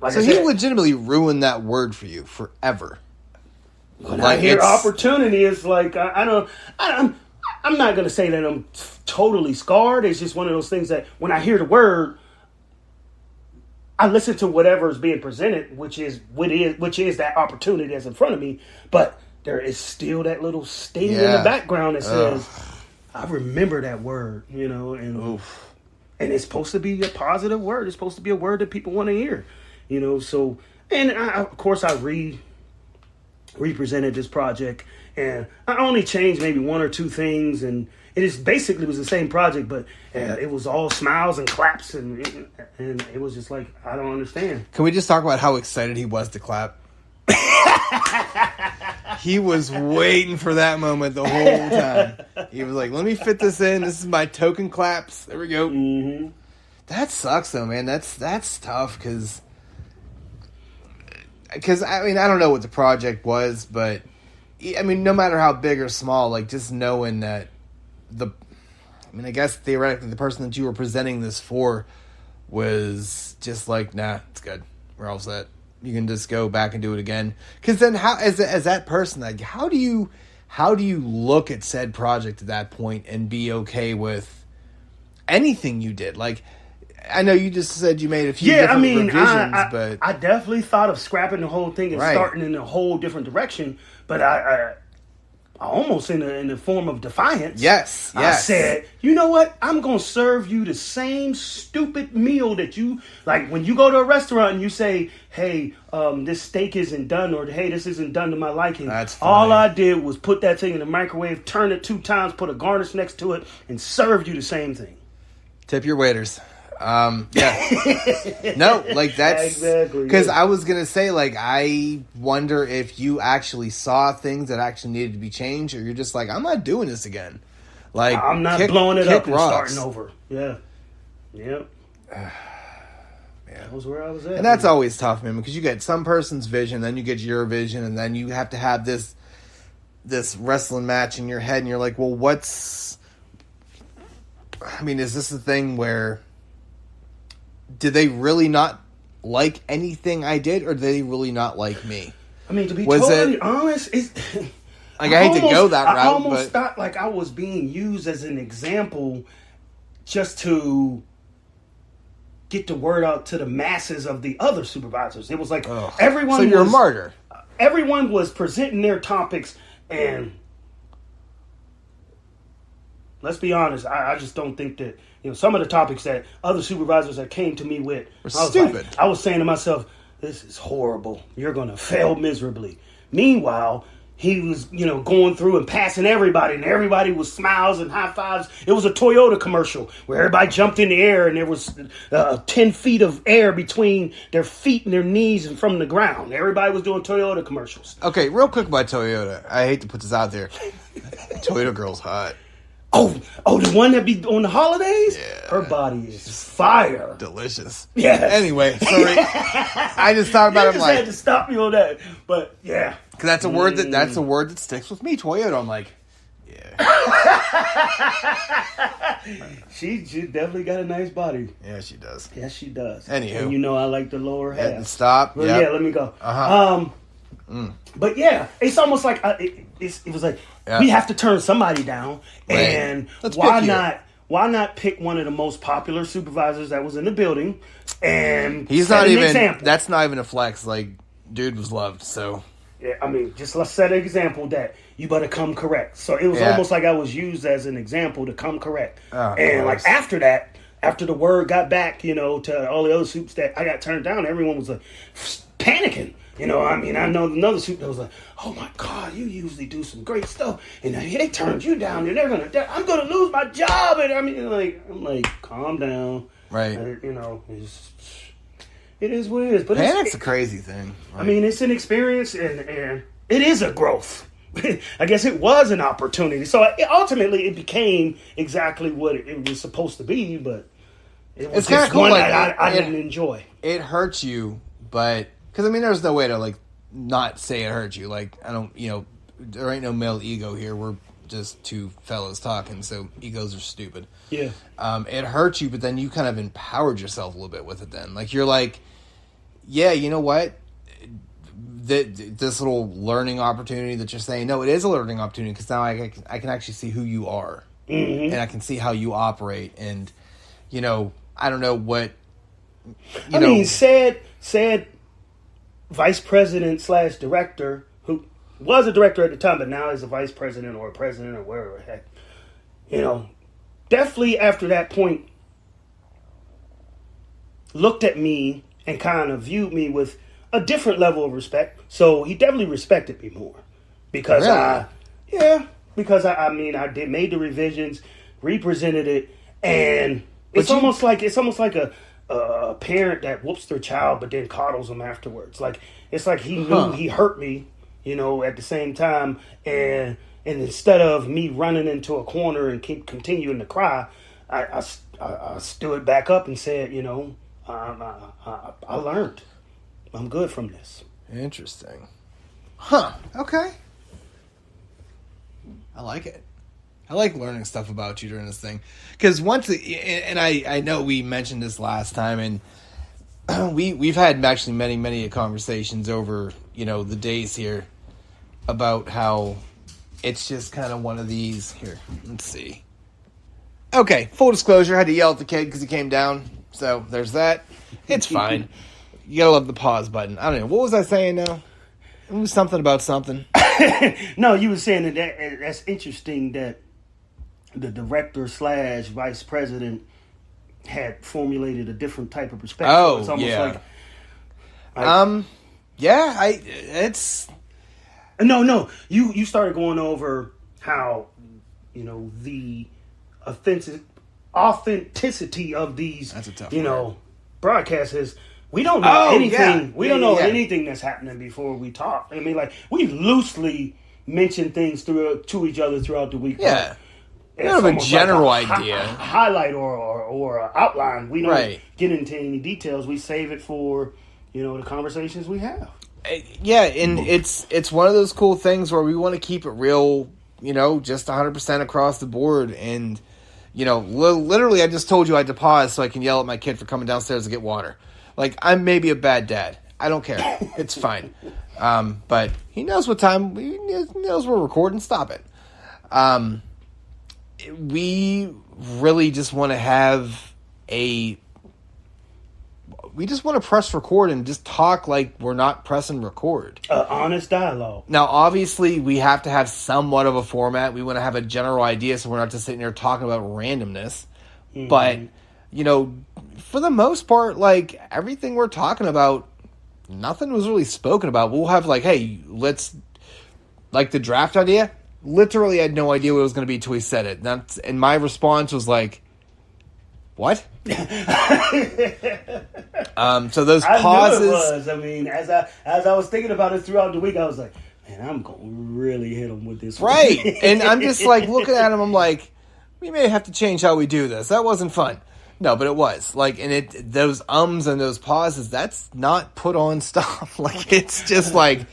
Speaker 2: like, so
Speaker 1: he legitimately ruined that word for you forever.
Speaker 2: When I hear opportunity, it's like I'm not going to say that I'm totally scarred. It's just one of those things that when I hear the word, I listen to whatever is being presented, which is that opportunity that's in front of me. But there is still that little sting in the background that says, I remember that word, and it's supposed to be a positive word. It's supposed to be a word that people want to hear, So, and of course, I represented this project. And I only changed maybe one or two things, and it is basically was the same project, but it was all smiles and claps, and it was just like, I don't understand.
Speaker 1: Can we just talk about how excited he was to clap? He was waiting for that moment the whole time. He was like, let me fit this in. This is my token claps. There we go.
Speaker 2: Mm-hmm.
Speaker 1: That sucks, though, man. That's tough, because I mean, I don't know what the project was, but I mean, no matter how big or small, like, just knowing that I guess theoretically the person that you were presenting this for was just like, nah, it's good. We're all set. You can just go back and do it again. Because then, how as that person, like, how do you look at said project at that point and be okay with anything you did? Like, I know you just said you made a few revisions, but
Speaker 2: I definitely thought of scrapping the whole thing and starting in a whole different direction. But I almost in the form of defiance.
Speaker 1: Yes.
Speaker 2: I said, you know what? I'm going to serve you the same stupid meal that you, like when you go to a restaurant and you say, hey, this steak isn't done, or hey, this isn't done to my liking.
Speaker 1: That's funny.
Speaker 2: All I did was put that thing in the microwave, turn it 2 times, put a garnish next to it, and served you the same thing.
Speaker 1: Tip your waiters. Yeah. No, like, that's
Speaker 2: exactly,
Speaker 1: because I was gonna say, like, I wonder if you actually saw things that actually needed to be changed, or you're just like, I'm not doing this again. Like,
Speaker 2: I'm not blowing it up and starting over. Yeah. Yep. That was where I was at.
Speaker 1: And that's always tough, man, because you get some person's vision, then you get your vision, and then you have to have this wrestling match in your head, and you're like, well, is this a thing where did they really not like anything I did, or did they really not like me?
Speaker 2: I mean, to be totally honest,
Speaker 1: I hate to go that route.
Speaker 2: I almost thought like I was being used as an example just to get the word out to the masses of the other supervisors. It was like everyone.
Speaker 1: So you're a martyr.
Speaker 2: Everyone was presenting their topics, and let's be honest. I just don't think that, some of the topics that other supervisors that came to me with
Speaker 1: were stupid.
Speaker 2: I was saying to myself, this is horrible. You're going to fail miserably. Meanwhile, he was, going through and passing everybody, and everybody was smiles and high fives. It was a Toyota commercial where everybody jumped in the air, and there was 10 feet of air between their feet and their knees and from the ground. Everybody was doing Toyota commercials.
Speaker 1: Okay, real quick about Toyota. I hate to put this out there. Toyota girl's hot.
Speaker 2: Oh, the one that be on the holidays?
Speaker 1: Yeah.
Speaker 2: Her body is fire.
Speaker 1: Delicious.
Speaker 2: Yes.
Speaker 1: Anyway, sorry. I just thought about
Speaker 2: You
Speaker 1: it.
Speaker 2: just had to stop me on that. But, yeah.
Speaker 1: Because that's a word that sticks with me. Toyota. I'm like, yeah.
Speaker 2: She definitely got a nice body.
Speaker 1: Yeah, she does.
Speaker 2: Yes, she does.
Speaker 1: Anywho.
Speaker 2: And I like the lower half.
Speaker 1: Stop.
Speaker 2: But
Speaker 1: yep.
Speaker 2: yeah, let me go.
Speaker 1: Uh-huh.
Speaker 2: But yeah, it's almost like it was like we have to turn somebody down, and
Speaker 1: Let's
Speaker 2: why
Speaker 1: pick you.
Speaker 2: Why not pick one of the most popular supervisors that was in the building? And
Speaker 1: He's
Speaker 2: set
Speaker 1: not
Speaker 2: an
Speaker 1: even.
Speaker 2: example.
Speaker 1: That's not even a flex. Like, dude was loved. So
Speaker 2: Yeah, I mean, just let's set an example that you better come correct. So it was almost like I was used as an example to come correct.
Speaker 1: Oh,
Speaker 2: and
Speaker 1: gross.
Speaker 2: like after that, after the word got back, to all the other soups that I got turned down, everyone was like panicking. I know another soup that was like, "Oh my God, you usually do some great stuff, and they turned you down, and I'm gonna lose my job." And I'm like, calm down,
Speaker 1: right.
Speaker 2: it is what it is. But
Speaker 1: panic's a crazy thing.
Speaker 2: I mean, it's an experience, and it is a growth. I guess it was an opportunity. So ultimately, it became exactly what it was supposed to be, but it was
Speaker 1: It's kinda
Speaker 2: just
Speaker 1: cool,
Speaker 2: one
Speaker 1: like,
Speaker 2: that I didn't enjoy.
Speaker 1: It hurts you, but because there's no way to like not say it hurt you. Like I don't, there ain't no male ego here. We're just two fellas talking, so egos are stupid.
Speaker 2: Yeah.
Speaker 1: It hurts you, but then you kind of empowered yourself a little bit with it. Then, like you're like, yeah, you know what? This little learning opportunity that you're saying, no, it is a learning opportunity because now I can actually see who you are, and I can see how you operate, and I don't know what.
Speaker 2: I mean, said vice president / director who was a director at the time, but now is a vice president or a president or wherever the heck. Definitely after that point, looked at me and kind of viewed me with a different level of respect. So he definitely respected me more because I made the revisions, represented it, and it's almost like a parent that whoops their child but then coddles them afterwards. Like it's like he knew he hurt me, at the same time, and instead of me running into a corner and keep continuing to cry, I stood back up and said, I learned. I'm good from this.
Speaker 1: Interesting. Huh. Okay. I like it. I like learning stuff about you during this thing. Because I know we mentioned this last time, and we've had actually many conversations over, the days here about how it's just kind of one of these. Here, let's see. Okay, full disclosure, I had to yell at the kid because he came down. So there's that. It's fine. You gotta love the pause button. I don't know. What was I saying now? It was something about something.
Speaker 2: No, you were saying that's interesting that the director / vice president had formulated a different type of perspective.
Speaker 1: Oh,
Speaker 2: it's almost
Speaker 1: yeah.
Speaker 2: It's no. You started going over how the authenticity of these
Speaker 1: That's a tough word.
Speaker 2: broadcasts is. We don't know anything.
Speaker 1: Yeah.
Speaker 2: We don't know anything that's happening before we talk. I mean, like we loosely mention things to each other throughout the week.
Speaker 1: Yeah.
Speaker 2: It's
Speaker 1: Kind of a
Speaker 2: almost
Speaker 1: general
Speaker 2: like
Speaker 1: idea.
Speaker 2: highlight or a outline. We don't
Speaker 1: Right.
Speaker 2: get into any details. We save it for the conversations we have.
Speaker 1: Yeah, and it's one of those cool things where we want to keep it real, just 100% across the board. And literally, I just told you I had to pause so I can yell at my kid for coming downstairs to get water. Like, I'm maybe a bad dad. I don't care. It's fine. But he knows what time. He knows we're recording. Stop it. We really just want to have a we just want to press record and just talk like we're not pressing record.
Speaker 2: Honest dialogue.
Speaker 1: Now, obviously, we have to have somewhat of a format. We want to have a general idea so we're not just sitting there talking about randomness. Mm-hmm. But, you know, for the most part, like, everything we're talking about, nothing was really spoken about. We'll have, like, hey, let's, like, the draft idea, literally had no idea what it was going to be until he said it. And my response was like, what? So those pauses.
Speaker 2: I knew it was. I mean, as I was thinking about it throughout the week, I was like, man, I'm going to really hit him with this one.
Speaker 1: Right. And I'm just like looking at him, I'm like, we may have to change how we do this. That wasn't fun. No, but it was. Like, and those ums and those pauses, that's not put on stuff. Like, it's just like,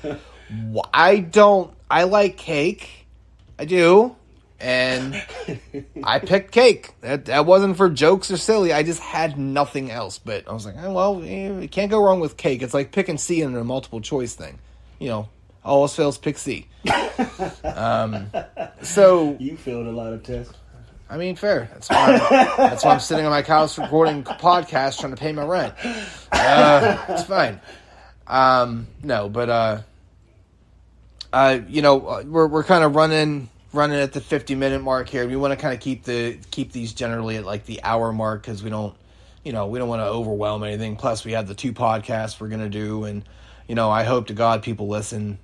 Speaker 1: I like cake. I do. And I picked cake. That wasn't for jokes or silly. I just had nothing else. But I was like, oh, well, you can't go wrong with cake. It's like picking C in a multiple choice thing. You know, all else fails, pick C. So
Speaker 2: you failed a lot of tests.
Speaker 1: I mean, fair. That's why I'm sitting on my couch recording podcast trying to pay my rent. It's fine. No, but you know, we're kind of running at the 50-minute mark here. We want to kind of keep these generally at like the hour mark because we don't want to overwhelm anything. Plus, we have the 2 podcasts we're gonna do, and you know, I hope to God people listen.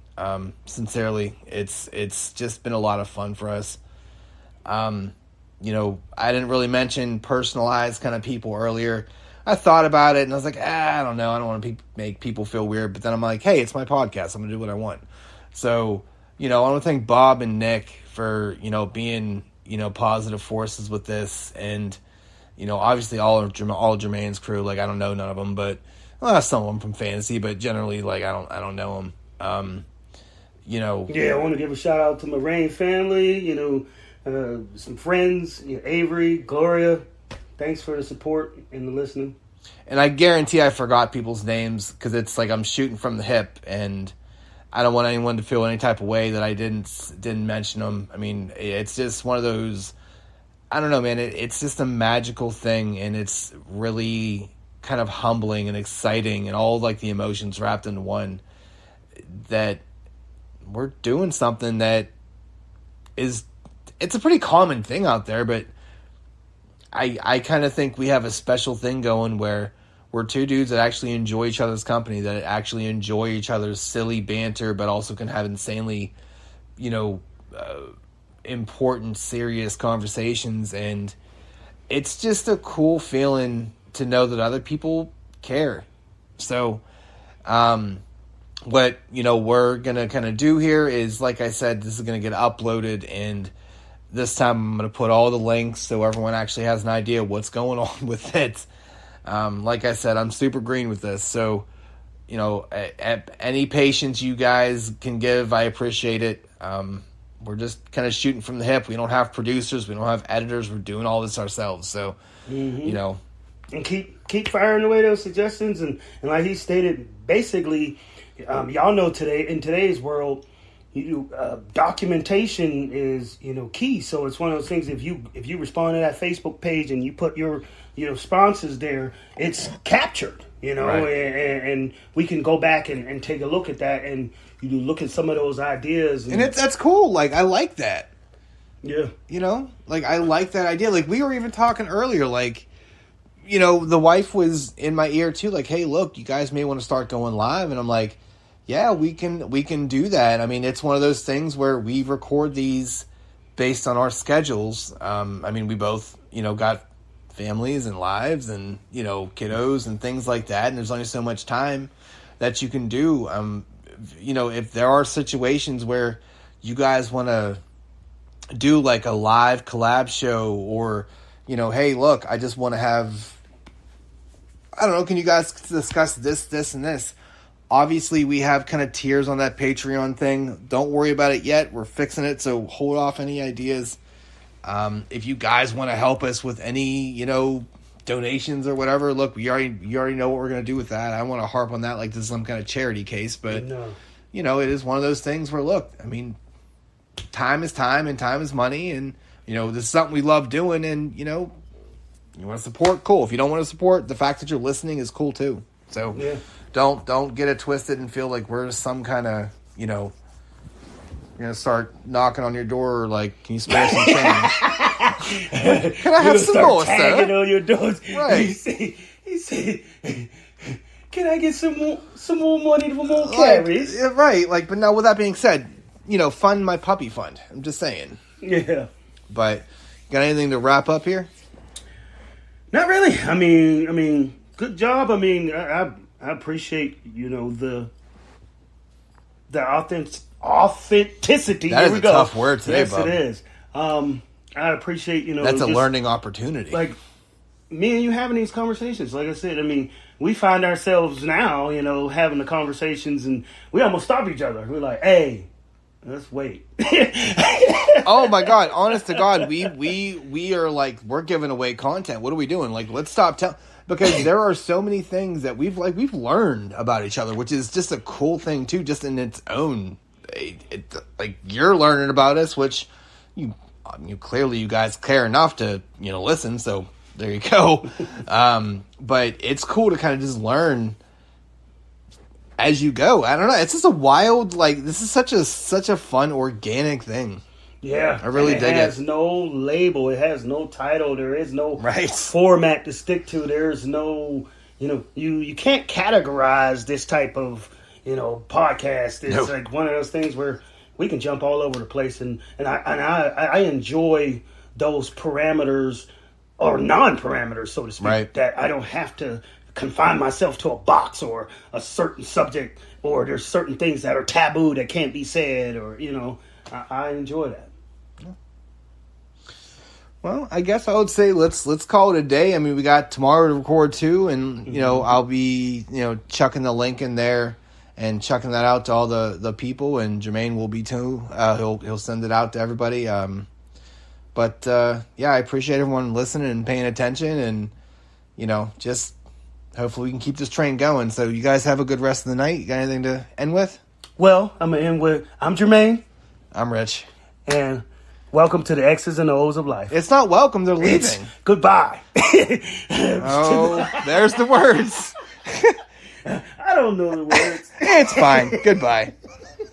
Speaker 1: Sincerely, it's just been a lot of fun for us. You know, I didn't really mention personalized kind of people earlier. I thought about it and I was like, I don't know. I don't want to make people feel weird. But then I'm like, hey, it's my podcast. I'm gonna do what I want. So, you know, I want to thank Bob and Nick for, you know, being, you know, positive forces with this. And, you know, obviously all Jermaine's crew, like, I don't know none of them, but some of them from fantasy, but generally, like, I don't know them. You know.
Speaker 2: Yeah, I want to give a shout out to my Rain family, you know, some friends, you know, Avery, Gloria. Thanks for the support and the listening.
Speaker 1: And I guarantee I forgot people's names because it's like I'm shooting from the hip and I don't want anyone to feel any type of way that I didn't mention them. I mean, it's just one of those, I don't know, man. It's just a magical thing, and it's really kind of humbling and exciting, and all like the emotions wrapped into one. That we're doing something that it's a pretty common thing out there, but I kind of think we have a special thing going where we're 2 dudes that actually enjoy each other's company, that actually enjoy each other's silly banter, but also can have insanely, you know, important, serious conversations. And it's just a cool feeling to know that other people care. So, what, you know, we're going to kind of do here is, like I said, this is going to get uploaded, and this time I'm going to put all the links so everyone actually has an idea what's going on with it. Like I said, I'm super green with this. So, you know, any patience you guys can give, I appreciate it. We're just kind of shooting from the hip. We don't have producers. We don't have editors. We're doing all this ourselves. So, you know.
Speaker 2: And keep firing away those suggestions. And like he stated, basically, y'all know in today's world, documentation is, you know, key. So it's one of those things. If you respond to that Facebook page and you put your, you know, sponsors there, it's captured, you know, right. and we can go back and take a look at that, and you look at some of those ideas.
Speaker 1: And that's cool. Like, I like that.
Speaker 2: Yeah.
Speaker 1: You know, like, I like that idea. Like, we were even talking earlier, like, you know, the wife was in my ear too, like, hey, look, you guys may want to start going live. And I'm like, yeah, we can do that. I mean, it's one of those things where we record these based on our schedules. I mean, we both, you know, got families and lives and, you know, kiddos and things like that. And there's only so much time that you can do. You know, if there are situations where you guys want to do like a live collab show, or, you know, hey, look, I just want to have, I don't know, can you guys discuss this, and this? Obviously, we have kind of tiers on that Patreon thing. Don't worry about it yet. We're fixing it, so hold off any ideas. If you guys want to help us with any, you know, donations or whatever, look, you already know what we're going to do with that. I don't want to harp on that like this is some kind of charity case, but, you know, it is one of those things where, look, I mean, time is time and time is money, and, you know, this is something we love doing, and, you know, You want to support? Cool. If you don't want to support, the fact that you're listening is cool too. So
Speaker 2: Yeah.
Speaker 1: don't get it twisted and feel like we're some kind of, you're going to start knocking on your door or like, can you spare some change? Can I have some more,
Speaker 2: tagging
Speaker 1: sir?
Speaker 2: on your doors.
Speaker 1: Right.
Speaker 2: He said, can I get some more money for more carries?
Speaker 1: Yeah, right. Like, but now with that being said, fund my puppy fund. I'm just saying.
Speaker 2: Yeah.
Speaker 1: But got anything to wrap up here?
Speaker 2: Not really. I mean, good job. I mean, I appreciate, the authenticity.
Speaker 1: That
Speaker 2: Here
Speaker 1: is
Speaker 2: we
Speaker 1: a
Speaker 2: go.
Speaker 1: tough word today,
Speaker 2: yes,
Speaker 1: bub.
Speaker 2: it is. I appreciate,
Speaker 1: That's a
Speaker 2: just,
Speaker 1: learning opportunity.
Speaker 2: like, me and you having these conversations. Like I said, I mean, we find ourselves now, having the conversations, and we almost stop each other. We're like, hey, let's wait.
Speaker 1: Oh my God! Honest to God, we are like, we're giving away content. What are we doing? Like, let's stop telling, because there are so many things that we've learned about each other, which is just a cool thing too, just in its own. Like, you're learning about us, which you clearly, you guys care enough to listen. So there you go. But it's cool to kind of just learn as you go. I don't know. It's just a wild, this is such a fun, organic thing.
Speaker 2: Yeah,
Speaker 1: I really dig it.
Speaker 2: It has no label. It has no title. There is no
Speaker 1: Right.
Speaker 2: format to stick to. There's no, you can't categorize this type of, podcast. It's
Speaker 1: Nope.
Speaker 2: like one of those things where we can jump all over the place, and I enjoy those parameters or non-parameters, so to speak.
Speaker 1: Right.
Speaker 2: That I don't have to confine myself to a box or a certain subject, or there's certain things that are taboo that can't be said, or I enjoy that.
Speaker 1: Well, I guess I would say let's call it a day. I mean, we got tomorrow to record too, and I'll be chucking the link in there and chucking that out to all the people, and Jermaine will be too. He'll send it out to everybody. But I appreciate everyone listening and paying attention, and just hopefully we can keep this train going. So you guys have a good rest of the night. You got anything to end with?
Speaker 2: Well, I'm gonna end with I'm Jermaine,
Speaker 1: I'm Rich.
Speaker 2: and welcome to the X's and O's of life.
Speaker 1: It's not welcome. They're
Speaker 2: It's
Speaker 1: leaving.
Speaker 2: goodbye.
Speaker 1: Oh, there's the words.
Speaker 2: I don't know the words.
Speaker 1: It's fine. Goodbye.